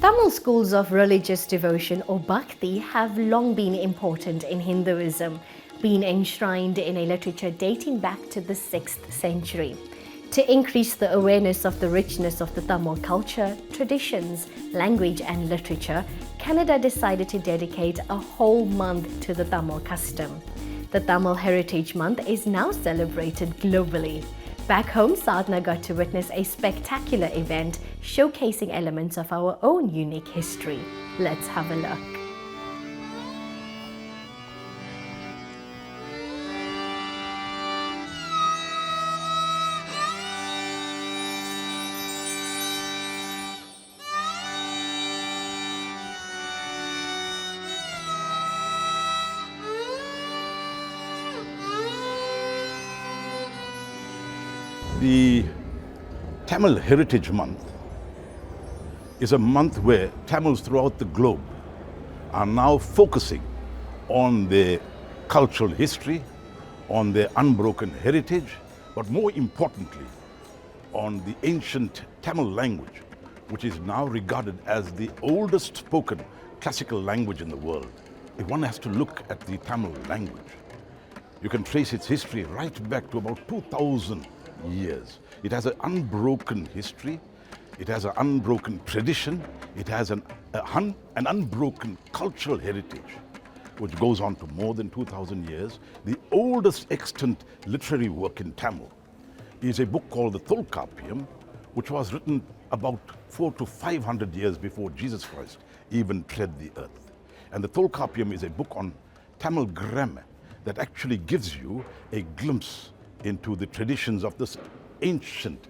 Tamil schools of religious devotion or bhakti have long been important in Hinduism, being enshrined in a literature dating back to the 6th century. To increase the awareness of the richness of the Tamil culture, traditions, language and literature, Canada decided to dedicate a whole month to the Tamil custom. The Tamil Heritage Month is now celebrated globally. Back home, Sadhana got to witness a spectacular event showcasing elements of our own unique history. Let's have a look. The Tamil Heritage Month is a month where Tamils throughout the globe are now focusing on their cultural history, on their unbroken heritage, but more importantly, on the ancient Tamil language, which is now regarded as the oldest spoken classical language in the world. If one has to look at the Tamil language, you can trace its history right back to about 2000 years. It has an unbroken history, it has an unbroken tradition, it has an unbroken cultural heritage, which goes on to more than 2000 years. The oldest extant literary work in Tamil is a book called the Tolkappiyam, which was written about 400 to 500 years before Jesus Christ even tread the earth. And the Tolkappiyam is a book on Tamil grammar that actually gives you a glimpse into the traditions of this ancient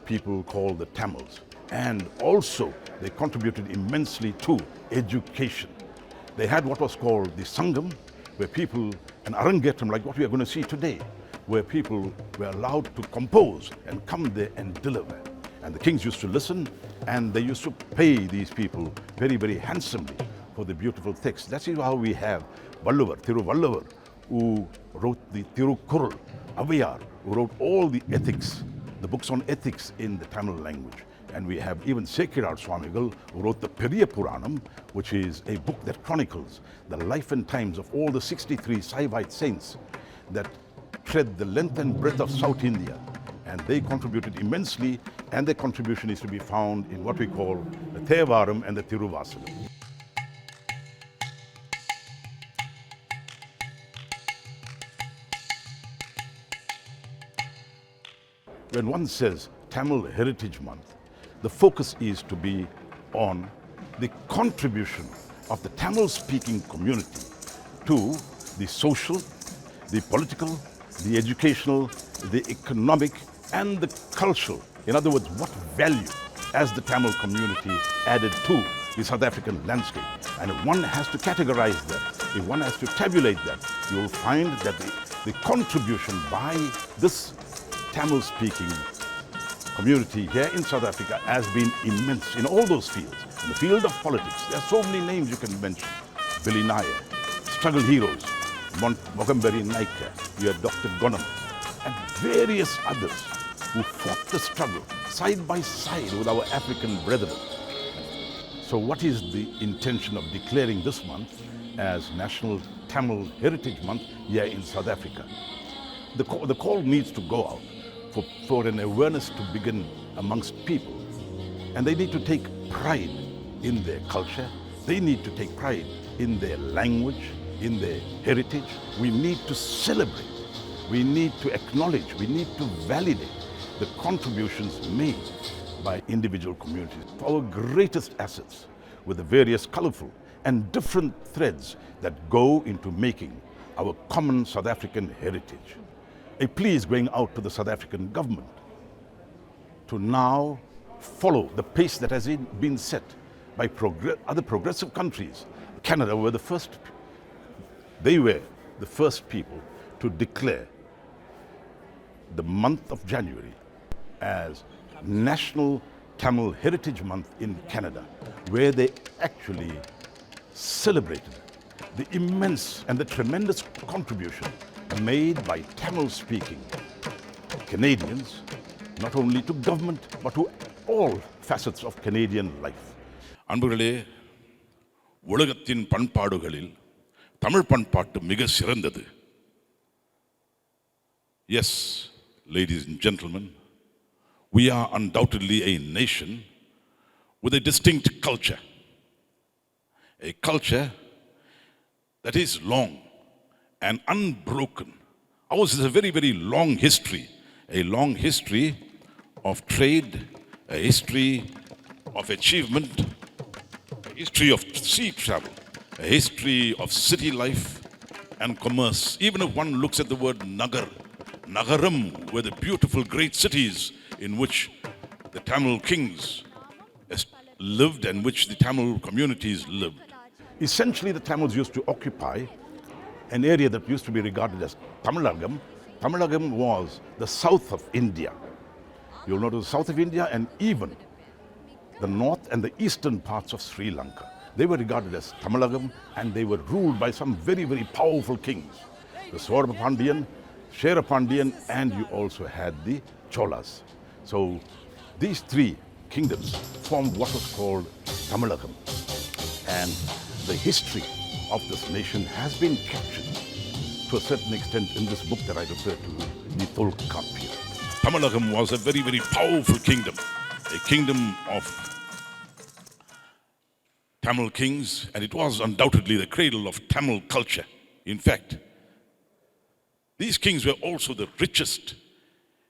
people called the Tamils. And also they contributed immensely to education. They had what was called the Sangam, where people, an Arangetam like what we are going to see today, where people were allowed to compose and come there and deliver. And the kings used to listen, and they used to pay these people very, very handsomely for the beautiful texts. That's how we have Valluvar, Thiruvalluvar, who wrote the Tirukkural, Avayar, who wrote all the ethics, the books on ethics in the Tamil language. And we have even Sekirar Swamigal, who wrote the Periya Puranam, which is a book that chronicles the life and times of all the 63 Saivite saints that tread the length and breadth of South India. And they contributed immensely, and their contribution is to be found in what we call the Thevaram and the Tiruvasalam. When one says Tamil Heritage Month, the focus is to be on the contribution of the Tamil-speaking community to the social, the political, the educational, the economic, and the cultural. In other words, what value has the Tamil community added to the South African landscape? And if one has to categorize that, if one has to tabulate that, you will find that the contribution by this Tamil-speaking community here in South Africa has been immense in all those fields. In the field of politics, there are so many names you can mention. Billy Nair, struggle heroes, Mogamberry Naika, you had Dr. Gonam, and various others who fought the struggle side by side with our African brethren. So what is the intention of declaring this month as National Tamil Heritage Month here in South Africa? The call needs to go out for an awareness to begin amongst people. And they need to take pride in their culture. They need to take pride in their language, in their heritage. We need to celebrate. We need to acknowledge. We need to validate the contributions made by individual communities. Our greatest assets with the various colorful and different threads that go into making our common South African heritage. A plea is going out to the South African government to now follow the pace that has been set by other progressive countries. Canada were the first, they were the first people to declare the month of January as National Tamil Heritage Month in Canada, where they actually celebrated the immense and the tremendous contribution made by Tamil-speaking Canadians, not only to government, but to all facets of Canadian life. அன்புகளே, உலகத்தின் பண்பாடுகளில் தமிழ் பண்பாட்டு மிக சிறந்தது. Yes, ladies and gentlemen, we are undoubtedly a nation with a distinct culture. A culture that is long and unbroken. Ours is a very, very long history. A long history of trade, a history of achievement, a history of sea travel, a history of city life and commerce. Even if one looks at the word Nagar, Nagaram were the beautiful great cities in which the Tamil kings lived and which the Tamil communities lived. Essentially, the Tamils used to occupy an area that used to be regarded as Tamilagam. Tamilagam was the south of India. You'll notice the south of India and even the north and the eastern parts of Sri Lanka. They were regarded as Tamilagam and they were ruled by some very, very powerful kings. The Swarmapandian, Sherapandian, and you also had the Cholas. So these three kingdoms formed what was called Tamilagam. And the history of this nation has been captured to a certain extent in this book that I refer to, the Tolkappiyam. Tamilagam was a very, very powerful kingdom, a kingdom of Tamil kings, and it was undoubtedly the cradle of Tamil culture. In fact, these kings were also the richest.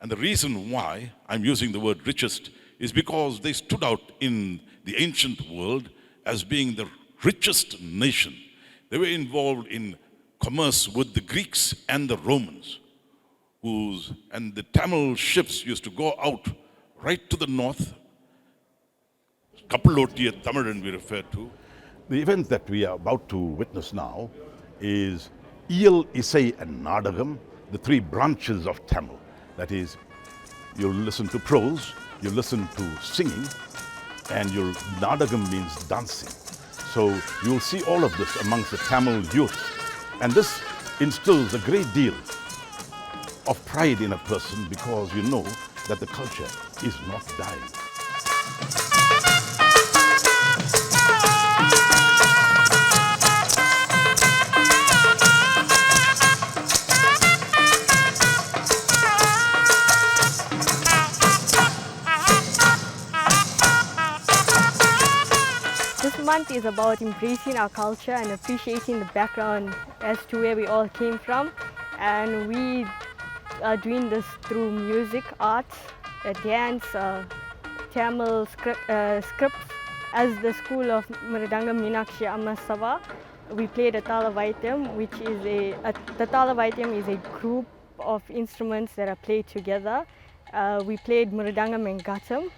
And the reason why I'm using the word richest is because they stood out in the ancient world as being the richest nation. They were involved in commerce with the Greeks and the Romans, and the Tamil ships used to go out right to the north. Kappalottiya Tamilan we refer to. The event that we are about to witness now is Iyal, Isai and Nadagam, the three branches of Tamil. That is, you'll listen to prose, you'll listen to singing, and Nadagam means dancing. So you'll see all of this amongst the Tamil youth. And this instills a great deal of pride in a person because you know that the culture is not dying. This month is about embracing our culture and appreciating the background as to where we all came from. And we are doing this through music, arts, dance, Tamil scripts. As the school of Mridangam Meenakshi Amma Sava, we played a Talavaityam, which is the Talavaityam is a group of instruments that are played together. We played Mridangam and Ghatam.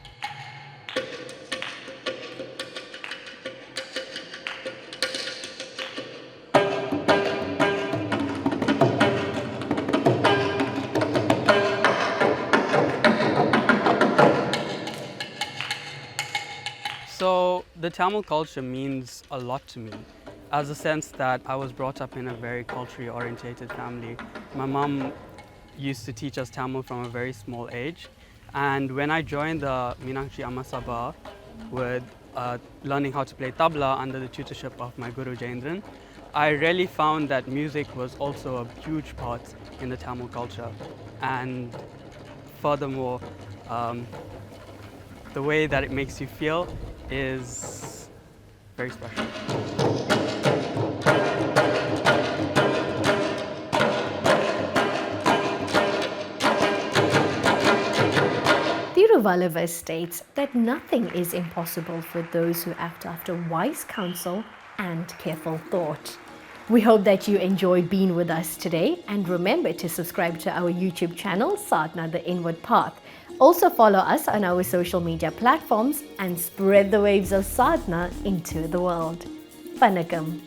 So the Tamil culture means a lot to me, as a sense that I was brought up in a very culturally orientated family. My mom used to teach us Tamil from a very small age, and when I joined the Meenakshi Amma Sabha with learning how to play tabla under the tutorship of my Guru Jayendran, I really found that music was also a huge part in the Tamil culture. And furthermore, the way that it makes you feel is very special. Thiruvalluvar states that nothing is impossible for those who act after wise counsel and careful thought. We hope that you enjoyed being with us today, and remember to subscribe to our YouTube channel, Sadhana the Inward Path. Also follow us on our social media platforms and spread the waves of sadhana into the world. Vanakkam.